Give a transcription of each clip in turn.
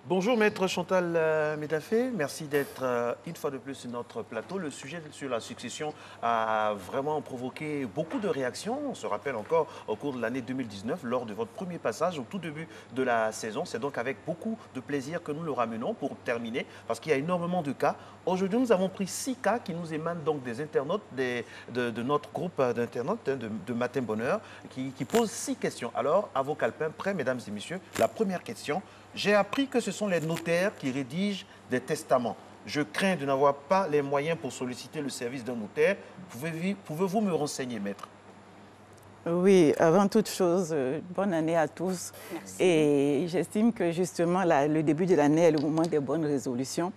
Bonjour Maître Chantal Médafé, merci d'être une fois de plus sur notre plateau. Le sujet sur la succession a vraiment provoqué beaucoup de réactions. On se rappelle encore au cours de l'année 2019, lors de votre premier passage au tout début de la saison. C'est donc avec beaucoup de plaisir que nous le ramenons pour terminer, parce qu'il y a énormément de cas. Aujourd'hui, nous avons pris 6 cas qui nous émanent donc des internautes, de notre groupe d'internautes de Matin Bonheur, qui posent 6 questions. Alors, à vos calepins prêts, mesdames et messieurs, la première question. J'ai appris que ce sont les notaires qui rédigent des testaments. Je crains de n'avoir pas les moyens pour solliciter le service d'un notaire. Pouvez-vous me renseigner, maître? Oui, avant toute chose, bonne année à tous. Merci. Et j'estime que justement, le début de l'année est le moment des bonnes résolutions.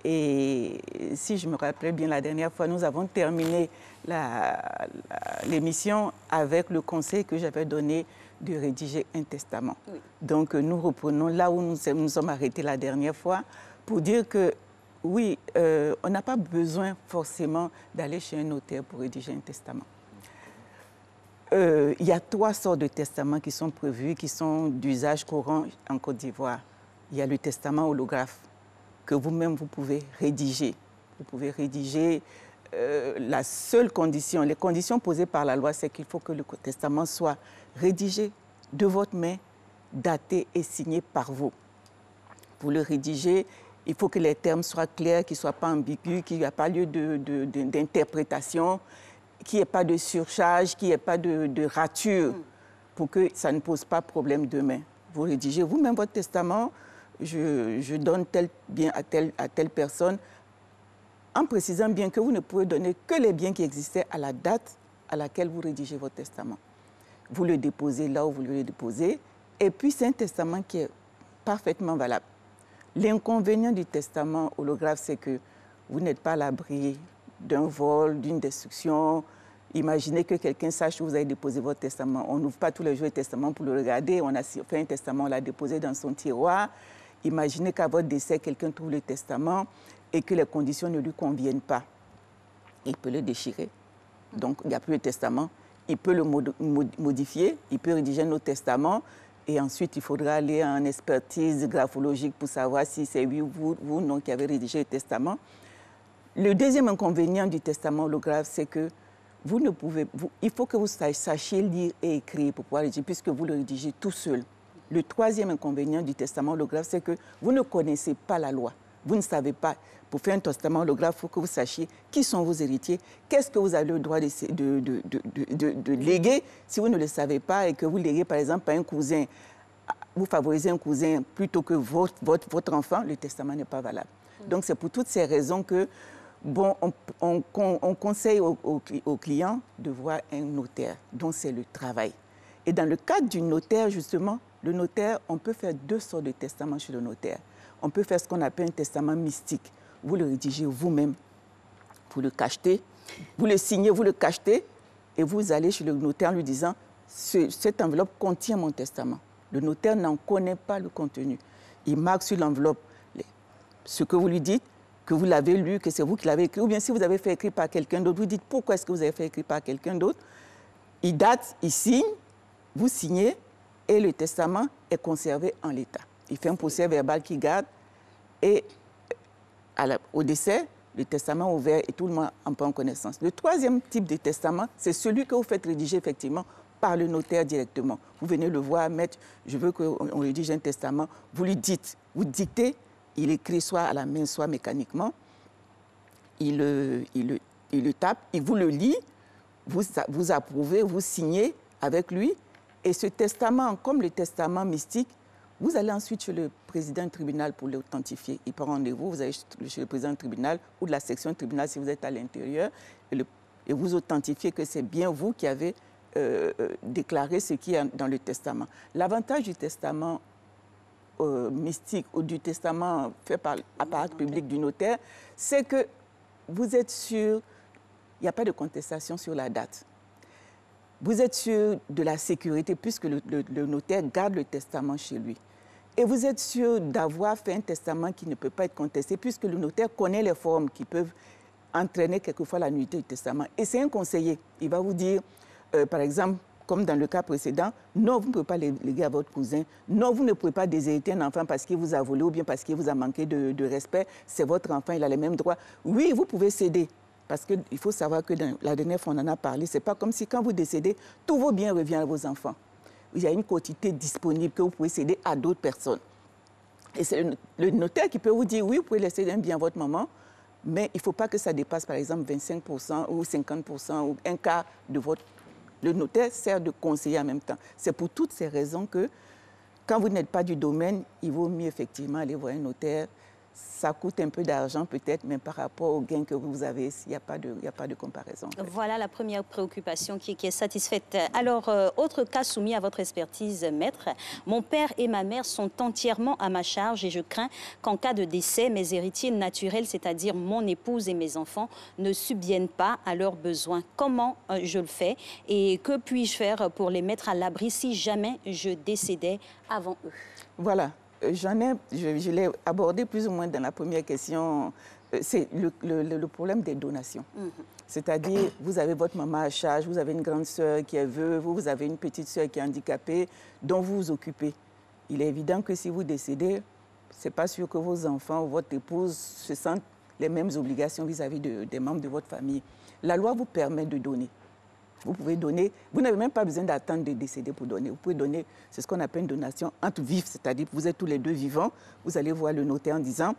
Et si je me rappelle bien, la dernière fois, nous avons terminé l'émission avec le conseil que j'avais donné de rédiger un testament. Oui. Donc, nous reprenons là où nous sommes arrêtés la dernière fois pour dire que, oui, on n'a pas besoin forcément d'aller chez un notaire pour rédiger un testament. Il y a 3 sortes de testaments qui sont prévus, qui sont d'usage courant en Côte d'Ivoire. Il y a le testament holographe que vous-même, vous pouvez rédiger. Vous pouvez rédiger. La seule condition, les conditions posées par la loi, c'est qu'il faut que le testament soit rédigé de votre main, daté et signé par vous. Pour le rédiger, il faut que les termes soient clairs, qu'ils ne soient pas ambigus, qu'il n'y ait pas lieu d'interprétation, qu'il n'y ait pas de surcharge, qu'il n'y ait pas de rature, pour que ça ne pose pas problème demain. Vous rédigez vous-même votre testament, je donne tel bien à telle personne, en précisant bien que vous ne pouvez donner que les biens qui existaient à la date à laquelle vous rédigez votre testament. Vous le déposez là où vous le déposez, et puis c'est un testament qui est parfaitement valable. L'inconvénient du testament holographe, c'est que vous n'êtes pas à l'abri d'un vol, d'une destruction. Imaginez que quelqu'un sache que vous avez déposé votre testament. On n'ouvre pas tous les jours le testament pour le regarder. On a fait un testament, on l'a déposé dans son tiroir. Imaginez qu'à votre décès, quelqu'un trouve le testament et que les conditions ne lui conviennent pas. Il peut le déchirer. Donc, il n'y a plus de testament. Il peut le modifier, il peut rédiger un autre testament. Et ensuite, il faudra aller en expertise graphologique pour savoir si c'est lui ou vous ou non qui avez rédigé le testament. Le deuxième inconvénient du testament holographe, c'est que il faut que vous sachiez lire et écrire pour pouvoir rédiger, puisque vous le rédigez tout seul. Le troisième inconvénient du testament holographe, c'est que vous ne connaissez pas la loi. Vous ne savez pas. Pour faire un testament holographe, il faut que vous sachiez qui sont vos héritiers, qu'est-ce que vous avez le droit de léguer si vous ne le savez pas et que vous léguez par exemple à un cousin, vous favorisez un cousin plutôt que votre enfant, le testament n'est pas valable. Donc c'est pour toutes ces raisons que on conseille aux clients de voir un notaire, dont c'est le travail. Et dans le cadre du notaire, justement, le notaire, on peut faire 2 sortes de testaments chez le notaire. On peut faire ce qu'on appelle un testament mystique. Vous le rédigez vous-même, vous le cachetez, vous le signez, vous le cachetez, et vous allez chez le notaire en lui disant « cette enveloppe contient mon testament ». Le notaire n'en connaît pas le contenu. Il marque sur l'enveloppe ce que vous lui dites, que vous l'avez lu, que c'est vous qui l'avez écrit, ou bien si vous avez fait écrire par quelqu'un d'autre, vous dites pourquoi est-ce que vous avez fait écrire par quelqu'un d'autre. Il date, il signe, vous signez, et le testament est conservé en l'état. Il fait un procès verbal qu'il garde, et au décès, le testament est ouvert et tout le monde en prend connaissance. Le troisième type de testament, c'est celui que vous faites rédiger effectivement par le notaire directement. Vous venez le voir, maître, je veux qu'on rédige un testament. Vous lui dites, vous dictez, il écrit soit à la main, soit mécaniquement. Il le tape, il vous le lit, vous approuvez, vous signez avec lui. Et ce testament, comme le testament mystique, vous allez ensuite chez le président du tribunal pour l'authentifier. Il prend rendez-vous, vous allez chez le président du tribunal ou de la section du tribunal si vous êtes à l'intérieur et vous authentifiez que c'est bien vous qui avez déclaré ce qui est dans le testament. L'avantage du testament mystique ou du testament fait par l'appareil public du notaire, c'est que vous êtes sûr, il n'y a pas de contestation sur la date. Vous êtes sûr de la sécurité puisque le notaire garde le testament chez lui. Et vous êtes sûr d'avoir fait un testament qui ne peut pas être contesté puisque le notaire connaît les formes qui peuvent entraîner quelquefois la nullité du testament. Et c'est un conseiller. Il va vous dire, par exemple, comme dans le cas précédent, non, vous ne pouvez pas léguer à votre cousin. Non, vous ne pouvez pas déshériter un enfant parce qu'il vous a volé ou bien parce qu'il vous a manqué de respect. C'est votre enfant, il a les mêmes droits. Oui, vous pouvez céder. Parce qu'il faut savoir que dans la dernière fois, on en a parlé. Ce n'est pas comme si quand vous décédez, tous vos biens reviennent à vos enfants. Il y a une quantité disponible que vous pouvez céder à d'autres personnes. Et c'est le notaire qui peut vous dire, oui, vous pouvez laisser un bien à votre maman, mais il ne faut pas que ça dépasse, par exemple, 25% ou 50% ou un quart de votre... Le notaire sert de conseiller en même temps. C'est pour toutes ces raisons que, quand vous n'êtes pas du domaine, il vaut mieux effectivement aller voir un notaire. Ça coûte un peu d'argent peut-être, mais par rapport aux gains que vous avez, il n'y a pas de comparaison. En fait. Voilà la première préoccupation qui est satisfaite. Alors, autre cas soumis à votre expertise, maître. Mon père et ma mère sont entièrement à ma charge et je crains qu'en cas de décès, mes héritiers naturels, c'est-à-dire mon épouse et mes enfants, ne subviennent pas à leurs besoins. Comment je le fais et que puis-je faire pour les mettre à l'abri si jamais je décédais avant eux? Voilà. Je l'ai abordé plus ou moins dans la première question, c'est le problème des donations. C'est-à-dire, vous avez votre maman à charge, vous avez une grande sœur qui est veuve, vous avez une petite sœur qui est handicapée, dont vous vous occupez. Il est évident que si vous décédez, ce n'est pas sûr que vos enfants ou votre épouse se sentent les mêmes obligations vis-à-vis des membres de votre famille. La loi vous permet de donner. Vous pouvez donner, vous n'avez même pas besoin d'attendre de décéder pour donner. Vous pouvez donner, c'est ce qu'on appelle une donation entre vifs, c'est-à-dire que vous êtes tous les deux vivants. Vous allez voir le notaire en disant,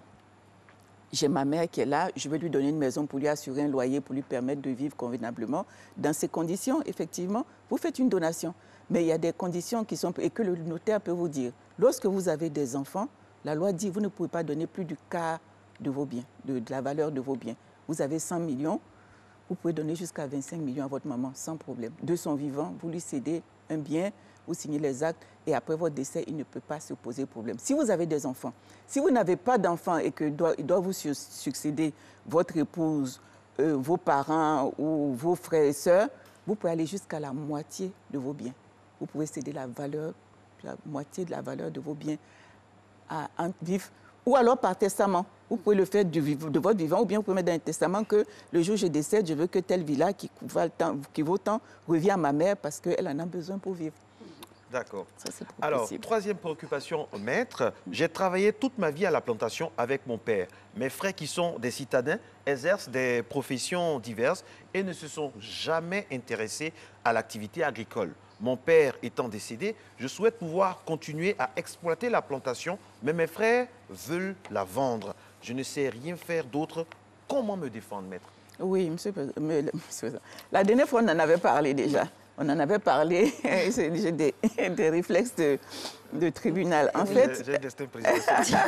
j'ai ma mère qui est là, je vais lui donner une maison pour lui assurer un loyer, pour lui permettre de vivre convenablement. Dans ces conditions, effectivement, vous faites une donation. Mais il y a des conditions qui sont, et que le notaire peut vous dire. Lorsque vous avez des enfants, la loi dit que vous ne pouvez pas donner plus du quart de vos biens, de la valeur de vos biens. Vous avez 100 millions. Vous pouvez donner jusqu'à 25 millions à votre maman sans problème. De son vivant, vous lui cédez un bien, vous signez les actes et après votre décès, il ne peut pas se poser problème. Si vous avez des enfants, si vous n'avez pas d'enfants et qu'il doit vous succéder votre épouse, vos parents ou vos frères et sœurs, vous pouvez aller jusqu'à la moitié de vos biens. Vous pouvez céder la moitié de la valeur de vos biens à un vif ou alors par testament. Vous pouvez le faire de votre vivant ou bien vous pouvez mettre dans un testament que le jour où je décède, je veux que telle villa qui vaut tant revienne à ma mère parce qu'elle en a besoin pour vivre. D'accord. Alors, troisième préoccupation, maître, j'ai travaillé toute ma vie à la plantation avec mon père. Mes frères qui sont des citadins exercent des professions diverses et ne se sont jamais intéressés à l'activité agricole. Mon père étant décédé, je souhaite pouvoir continuer à exploiter la plantation, mais mes frères veulent la vendre. Je ne sais rien faire d'autre. Comment me défendre, maître? Oui, monsieur, la dernière fois, on en avait parlé déjà. On en avait parlé, j'ai des réflexes de tribunal. En fait, j'ai un destin présidentiel.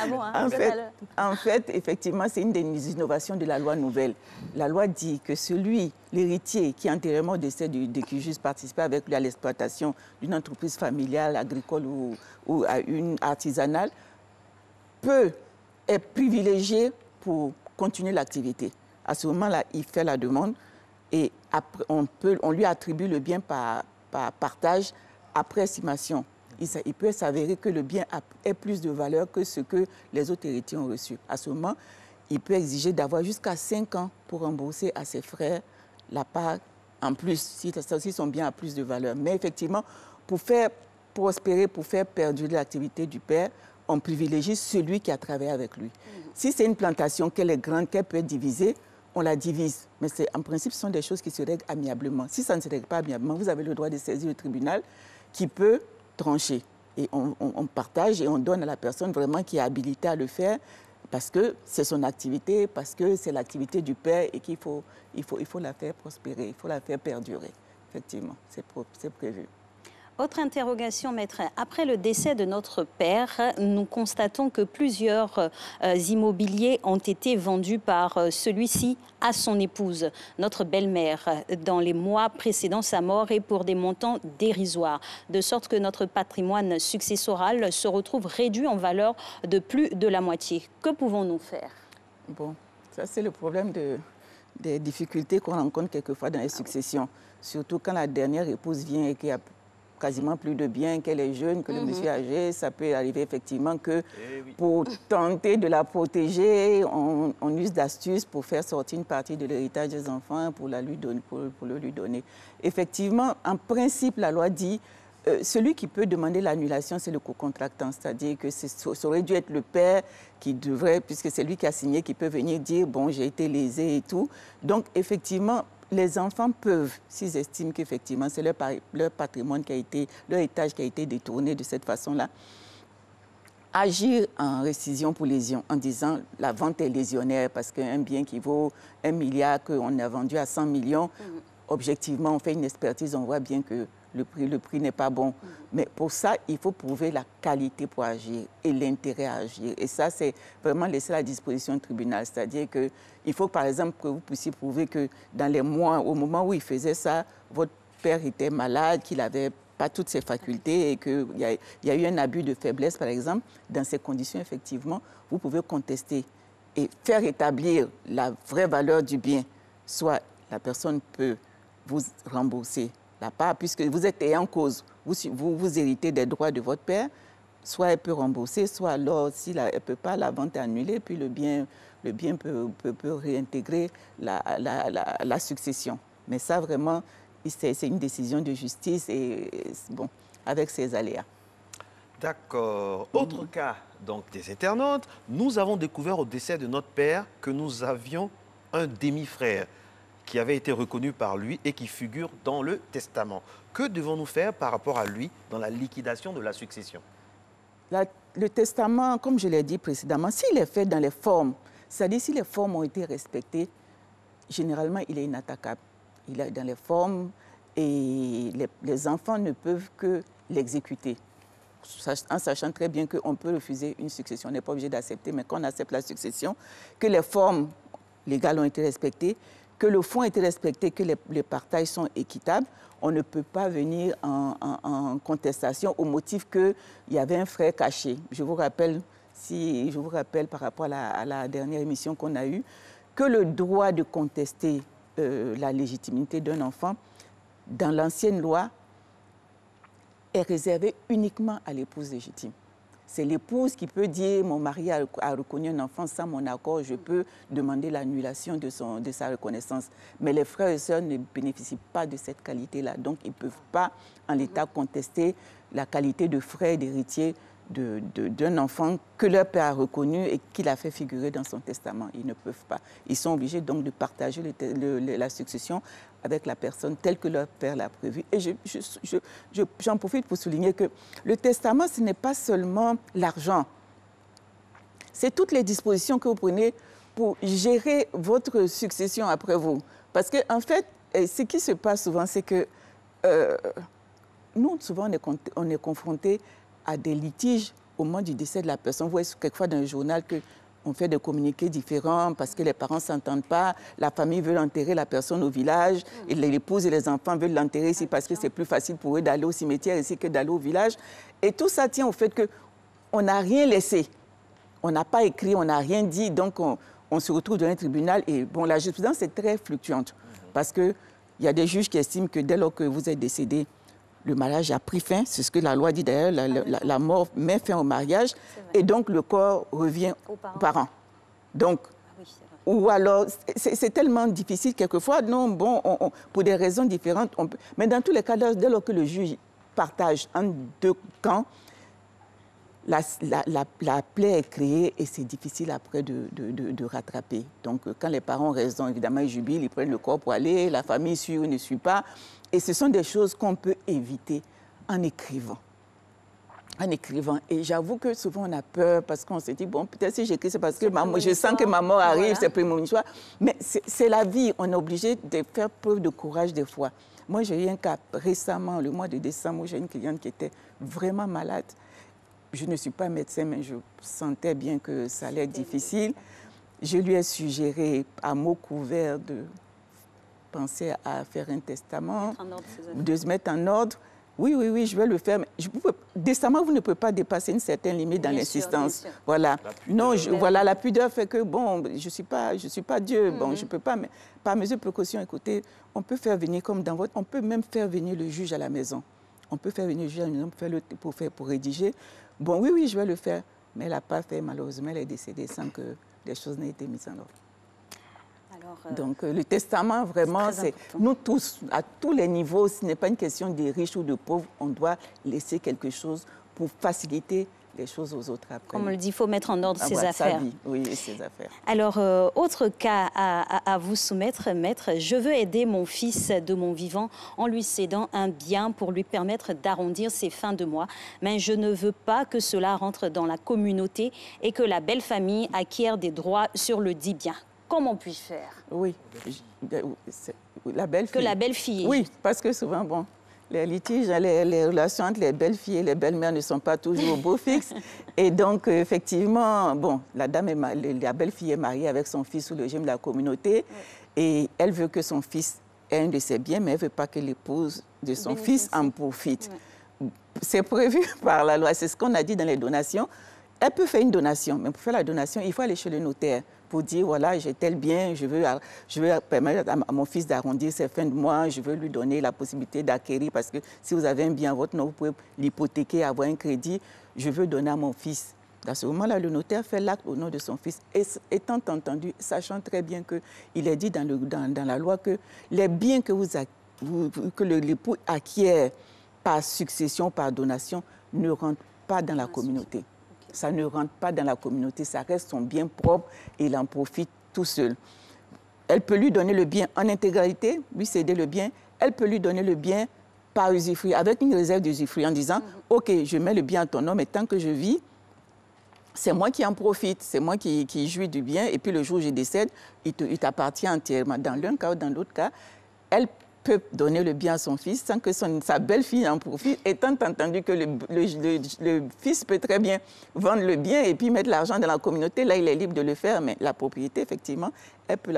Ah bon, hein, en fait, effectivement, c'est une des innovations de la loi nouvelle. La loi dit que l'héritier qui antérieurement au décès qui juste participait avec lui à l'exploitation d'une entreprise familiale, agricole ou à une artisanale, est privilégié pour continuer l'activité. À ce moment-là, il fait la demande. Et après, on lui attribue le bien par partage après estimation. Il peut s'avérer que le bien ait plus de valeur que ce que les autres héritiers ont reçu. À ce moment, il peut exiger d'avoir jusqu'à 5 ans pour rembourser à ses frères la part en plus, si son bien a plus de valeur. Mais effectivement, pour faire prospérer, pour faire perdurer l'activité du père, on privilégie celui qui a travaillé avec lui. Si c'est une plantation, qu'elle est grande, qu'elle peut être divisée, on la divise. Mais en principe, ce sont des choses qui se règlent amiablement. Si ça ne se règle pas amiablement, vous avez le droit de saisir le tribunal qui peut trancher. Et on partage et on donne à la personne vraiment qui est habilitée à le faire parce que c'est son activité, parce que c'est l'activité du père et qu'il faut la faire prospérer, il faut la faire perdurer. Effectivement, c'est prévu. Autre interrogation, maître. Après le décès de notre père, nous constatons que plusieurs immobiliers ont été vendus par celui-ci à son épouse, notre belle-mère, dans les mois précédant sa mort et pour des montants dérisoires, de sorte que notre patrimoine successoral se retrouve réduit en valeur de plus de la moitié. Que pouvons-nous faire? Bon, ça c'est le problème des difficultés qu'on rencontre quelquefois dans les successions, surtout quand la dernière épouse vient et qu'il y a quasiment plus de biens, qu'elle est jeune, que le monsieur est âgé, ça peut arriver effectivement que pour tenter de la protéger, on use d'astuces pour faire sortir une partie de l'héritage des enfants pour le lui donner. Effectivement, en principe, la loi dit celui qui peut demander l'annulation, c'est le co-contractant, c'est-à-dire que ça aurait dû être le père qui devrait, puisque c'est lui qui a signé, qui peut venir dire, bon, j'ai été lésé et tout. Donc, effectivement, les enfants peuvent, s'ils estiment qu'effectivement, c'est leur patrimoine qui a été, leur héritage qui a été détourné de cette façon-là, agir en récision pour lésion, en disant la vente est lésionnaire parce qu'un bien qui vaut 1 milliard, qu'on a vendu à 100 millions, objectivement, on fait une expertise, on voit bien que le prix n'est pas bon. Mais pour ça, il faut prouver la qualité pour agir et l'intérêt à agir. Et ça, c'est vraiment laissé à la disposition du tribunal. C'est-à-dire qu'il faut, par exemple, que vous puissiez prouver que dans les mois, au moment où il faisait ça, votre père était malade, qu'il n'avait pas toutes ses facultés et qu'il y a eu un abus de faiblesse, par exemple. Dans ces conditions, effectivement, vous pouvez contester et faire établir la vraie valeur du bien. Soit la personne peut vous rembourser la part, puisque vous êtes ayant cause, vous héritez des droits de votre père, soit elle peut rembourser, soit alors, si elle ne peut pas, la vente est annulée, puis le bien peut réintégrer la succession. Mais ça, vraiment, c'est une décision de justice et bon, avec ses aléas. D'accord. Autre cas donc, des internautes, nous avons découvert au décès de notre père que nous avions un demi-frère qui avait été reconnu par lui et qui figure dans le testament. Que devons-nous faire par rapport à lui dans la liquidation de la succession? Le testament, comme je l'ai dit précédemment, s'il est fait dans les formes, c'est-à-dire si les formes ont été respectées, généralement, il est inattaquable. Il est dans les formes et les enfants ne peuvent que l'exécuter, en sachant très bien qu'on peut refuser une succession. On n'est pas obligé d'accepter, mais quand on accepte la succession, que les formes légales ont été respectées, que le fonds a été respecté, que les partages sont équitables, on ne peut pas venir en contestation au motif qu'il y avait un frère caché. Je vous rappelle par rapport à la dernière émission qu'on a eue, que le droit de contester la légitimité d'un enfant, dans l'ancienne loi, est réservé uniquement à l'épouse légitime. C'est l'épouse qui peut dire « mon mari a reconnu un enfant sans mon accord, je peux demander l'annulation de sa reconnaissance ». Mais les frères et sœurs ne bénéficient pas de cette qualité-là. Donc, ils ne peuvent pas, en l'état, contester la qualité de frère et d'héritier d'un enfant que leur père a reconnu et qu'il a fait figurer dans son testament. Ils ne peuvent pas. Ils sont obligés donc de partager la succession avec la personne telle que leur père l'a prévu. Et j'en profite pour souligner que le testament, ce n'est pas seulement l'argent. C'est toutes les dispositions que vous prenez pour gérer votre succession après vous. Parce qu'en fait, ce qui se passe souvent, c'est que nous, souvent, on est confrontés à des litiges au moment du décès de la personne. Vous voyez quelquefois dans le journal qu'on fait des communiqués différents parce que les parents ne s'entendent pas, la famille veut enterrer la personne au village, et l'épouse et les enfants veulent l'enterrer ici parce que c'est plus facile pour eux d'aller au cimetière ici que d'aller au village. Et tout ça tient au fait qu'on n'a rien laissé. On n'a pas écrit, on n'a rien dit, donc on se retrouve dans un tribunal. Et bon, la jurisprudence est très fluctuante parce qu'il y a des juges qui estiment que dès lors que vous êtes décédé, le mariage a pris fin, c'est ce que la loi dit d'ailleurs, la mort met fin au mariage, et donc le corps revient aux parents. Donc, ou alors, c'est tellement difficile quelquefois, non, bon, pour des raisons différentes, mais dans tous les cas, dès lors que le juge partage en deux camps, la plaie est créée et c'est difficile après de rattraper. Donc, quand les parents ont raison, évidemment, ils jubilent, ils prennent le corps pour aller, la famille suit ou ne suit pas. Et ce sont des choses qu'on peut éviter en écrivant. En écrivant. Et j'avoue que souvent, on a peur parce qu'on se dit, bon, peut-être si j'écris, c'est parce que je sens que ma mort arrive, voilà. C'est prémonitoire. Mais c'est la vie. On est obligé de faire preuve de courage des fois. Moi, j'ai eu un cas récemment, le mois de décembre, où j'ai une cliente qui était vraiment malade. Je ne suis pas médecin, mais je sentais bien que ça allait être difficile. Je lui ai suggéré à mots couverts de penser à faire un testament, de se mettre en ordre. Oui, je vais le faire. Mais décemment, vous ne pouvez pas dépasser une certaine limite dans l'insistance. Voilà. Non, voilà, la pudeur fait que, bon, je suis pas Dieu. Bon, je ne peux pas, mais par mesure de précaution, écoutez, on peut faire venir comme dans votre... On peut même faire venir le juge à la maison. on peut faire venir le juge à la maison pour rédiger. Bon, oui, oui, je vais le faire. Mais elle n'a pas fait, malheureusement, elle est décédée sans que les choses n'aient été mises en ordre. Donc, le testament, vraiment, c'est nous tous, à tous les niveaux, ce n'est pas une question de riches ou de pauvres, on doit laisser quelque chose pour faciliter les choses aux autres après. Comme on le dit, il faut mettre en ordre ses affaires. Sa vie, oui, et ses affaires. Alors, autre cas à vous soumettre, maître, je veux aider mon fils de mon vivant en lui cédant un bien pour lui permettre d'arrondir ses fins de mois, mais je ne veux pas que cela rentre dans la communauté et que la belle famille acquiert des droits sur le dit bien. Comment puis-je faire? Oui, la belle-fille. Que la belle-fille. Oui, parce que souvent, bon, les litiges, les relations entre les belles-filles et les belles-mères ne sont pas toujours au beau fixe. Et donc, effectivement, bon, la belle-fille est mariée avec son fils sous le régime de la communauté. Oui. Et elle veut que son fils ait un de ses biens, mais elle ne veut pas que l'épouse de son fils en profite. Oui. C'est prévu par la loi. C'est ce qu'on a dit dans les donations. Elle peut faire une donation, mais pour faire la donation, il faut aller chez le notaire pour dire, voilà, j'ai tel bien, je veux permettre à mon fils d'arrondir ses fins de mois, je veux lui donner la possibilité d'acquérir, parce que si vous avez un bien à votre nom, vous pouvez l'hypothéquer, avoir un crédit, je veux donner à mon fils. Dans ce moment-là, le notaire fait l'acte au nom de son fils, et étant entendu, sachant très bien qu'il est dit dans la loi que les biens que l'époux acquiert par succession, par donation, ne rentrent pas dans la communauté. Ça ne rentre pas dans la communauté, ça reste son bien propre et il en profite tout seul. Elle peut lui donner le bien en intégralité, lui céder le bien. Elle peut lui donner le bien par usufruit, avec une réserve d'usufruit en disant « Ok, je mets le bien à ton nom, mais tant que je vis, c'est moi qui en profite, c'est moi qui jouis du bien. Et puis le jour où je décède, il t'appartient entièrement. » Dans l'un cas ou dans l'autre cas, elle peut donner le bien à son fils sans que sa belle-fille en profite, étant entendu que le fils peut très bien vendre le bien et puis mettre l'argent dans la communauté. Là, il est libre de le faire, mais la propriété, effectivement, elle peut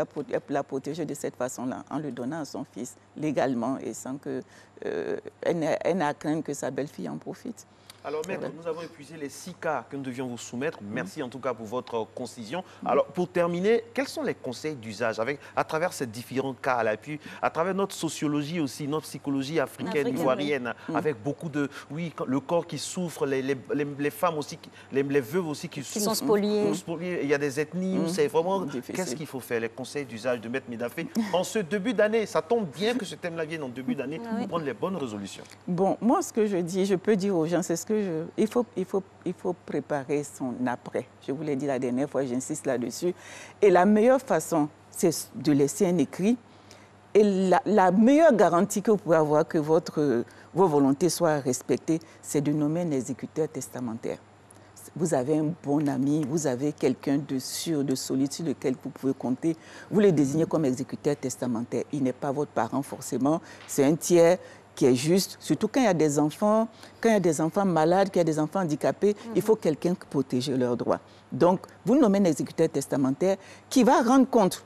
la protéger de cette façon-là, en le donnant à son fils légalement et sans qu'elle n'ait à craindre que sa belle-fille en profite. Alors, maître, nous avons épuisé les 6 cas que nous devions vous soumettre. Merci en tout cas pour votre concision. Alors, pour terminer, quels sont les conseils d'usage à travers ces différents cas à l'appui, à travers notre sociologie aussi, notre psychologie africaine, ivoirienne, avec beaucoup de, oui, le corps qui souffre, les femmes aussi, les veuves aussi qui souffrent. Sont spoliées. Il y a des ethnies où c'est vraiment... Qu'est-ce qu'il faut faire? Les conseils d'usage de maître Midafé en ce début d'année. Ça tombe bien que ce thème-là vienne en début d'année pour prendre les bonnes résolutions. Bon, moi, ce que je dis, je peux dire aux gens, c'est ce que il faut préparer son après. Je vous l'ai dit la dernière fois, j'insiste là-dessus. Et la meilleure façon, c'est de laisser un écrit. Et la meilleure garantie que vous pouvez avoir que vos volontés soient respectées, c'est de nommer un exécuteur testamentaire. Vous avez un bon ami, vous avez quelqu'un de sûr, de solide sur lequel vous pouvez compter. Vous le désignez comme exécuteur testamentaire. Il n'est pas votre parent forcément, c'est un tiers qui est juste, surtout quand il y a des enfants, malades, quand il y a des enfants handicapés, il faut quelqu'un pour protéger leurs droits. Donc, vous nommez un exécuteur testamentaire qui va rendre compte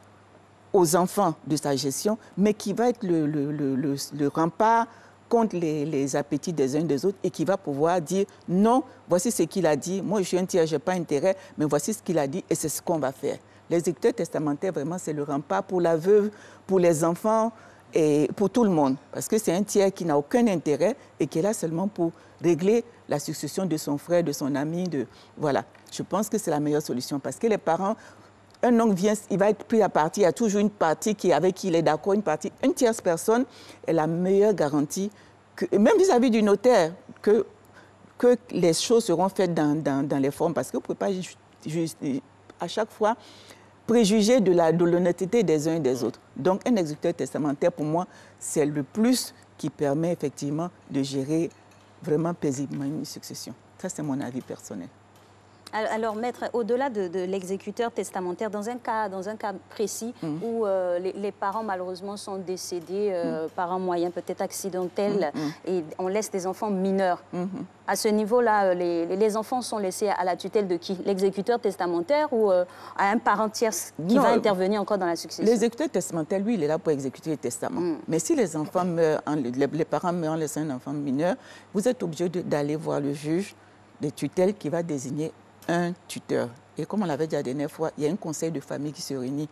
aux enfants de sa gestion, mais qui va être le rempart contre les appétits des uns des autres et qui va pouvoir dire non, voici ce qu'il a dit, moi je suis un tiers, je n'ai pas intérêt, mais voici ce qu'il a dit et c'est ce qu'on va faire. L'exécuteur testamentaire, vraiment, c'est le rempart pour la veuve, pour les enfants, et pour tout le monde, parce que c'est un tiers qui n'a aucun intérêt et qui est là seulement pour régler la succession de son frère, de son ami. Voilà, je pense que c'est la meilleure solution, parce que les parents, un oncle vient, il va être pris à partie, il y a toujours une partie avec qui il est d'accord, une tierce personne est la meilleure garantie, même vis-à-vis du notaire, que les choses seront faites dans les formes, parce que vous ne pouvez pas à chaque fois préjuger de l'honnêteté des uns et des autres. Donc, un exécuteur testamentaire, pour moi, c'est le plus qui permet effectivement de gérer vraiment paisiblement une succession. Ça, c'est mon avis personnel. Alors, maître, au-delà de l'exécuteur testamentaire, dans un cas précis où les parents, malheureusement, sont décédés par un moyen peut-être accidentel et on laisse des enfants mineurs. À ce niveau-là, les enfants sont laissés à la tutelle de qui? L'exécuteur testamentaire ou à un parent tierce qui va intervenir encore dans la succession? L'exécuteur testamentaire, lui, il est là pour exécuter le testament. Mais si les enfants meurent, les parents meurent en laissant un enfant mineur, vous êtes obligé d'aller voir le juge de tutelle qui va désigner un tuteur. Et comme on l'avait dit la dernière fois, il y a un conseil de famille qui se réunit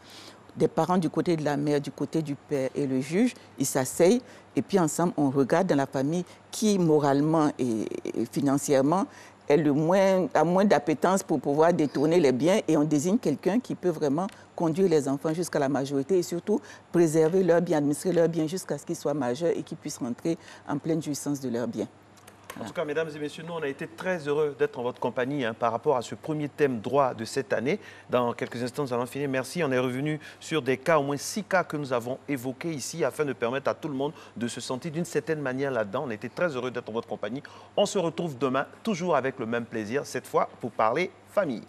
des parents du côté de la mère, du côté du père et le juge, ils s'asseyent et puis ensemble, on regarde dans la famille qui, moralement et financièrement, a moins d'appétence pour pouvoir détourner les biens et on désigne quelqu'un qui peut vraiment conduire les enfants jusqu'à la majorité et surtout préserver leurs biens, administrer leurs biens jusqu'à ce qu'ils soient majeurs et qu'ils puissent rentrer en pleine jouissance de leurs biens. En tout cas, mesdames et messieurs, nous, on a été très heureux d'être en votre compagnie par rapport à ce premier thème droit de cette année. Dans quelques instants, nous allons finir. Merci. On est revenu sur des cas, au moins 6 cas que nous avons évoqués ici afin de permettre à tout le monde de se sentir d'une certaine manière là-dedans. On a été très heureux d'être en votre compagnie. On se retrouve demain, toujours avec le même plaisir, cette fois pour parler famille.